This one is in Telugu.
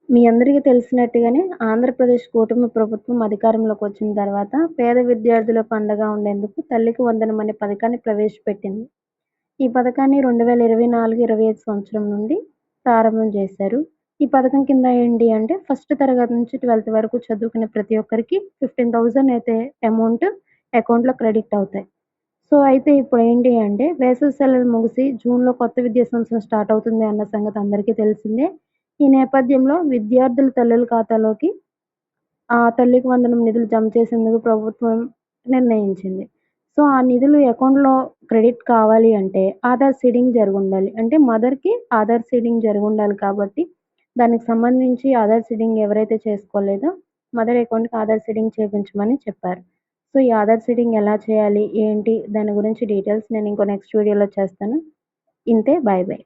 మీ అందరికీ తెలిసినట్టుగానే ఆంధ్రప్రదేశ్ కూటమి ప్రభుత్వం అధికారంలోకి వచ్చిన తర్వాత పేద విద్యార్థుల పండగ ఉండేందుకు తల్లికి వందనం అనే పథకాన్ని ప్రవేశపెట్టింది. ఈ పథకాన్ని 2024, 25 సంవత్సరం నుండి ప్రారంభం చేశారు. ఈ పథకం కింద ఏంటి అంటే ఫస్ట్ తరగతి నుంచి 12థ్ వరకు చదువుకునే ప్రతి ఒక్కరికి 15,000 అయితే అమౌంట్ అకౌంట్‌లో క్రెడిట్ అవుతాయి. సో, అయితే ఇప్పుడేంటి అంటే వేసవి సెలవులు ముగిసి జూన్‌లో కొత్త విద్యా సంవత్సరం స్టార్ట్ అవుతుంది అన్న సంగతి అందరికీ తెలిసిందే. ఈ నేపథ్యంలో విద్యార్థుల తల్లుల ఖాతాలోకి తల్లికి వందనం నిధులు జమ చేసేందుకు ప్రభుత్వం నిర్ణయించింది. సో, ఆ నిధులు అకౌంట్‌లో క్రెడిట్ కావాలి అంటే ఆధార్ సీడింగ్ జరిగుండాలి. అంటే మదర్‌కి ఆధార్ సీడింగ్ జరిగుండాలి కాబట్టి దానికి సంబంధించి ఆధార్ సీడింగ్ ఎవరైతే చేసుకోలేదో మదర్ అకౌంట్‌కి ఆధార్ సీడింగ్ చేపించమని చెప్పారు. సో, ఈ ఆధార్ సీడింగ్ ఎలా చేయాలి? ఏంటి? దాని గురించి డీటెయిల్స్ నేను ఇంకో నెక్స్ట్ వీడియోలో చేస్తాను. ఇంతే. Bye bye.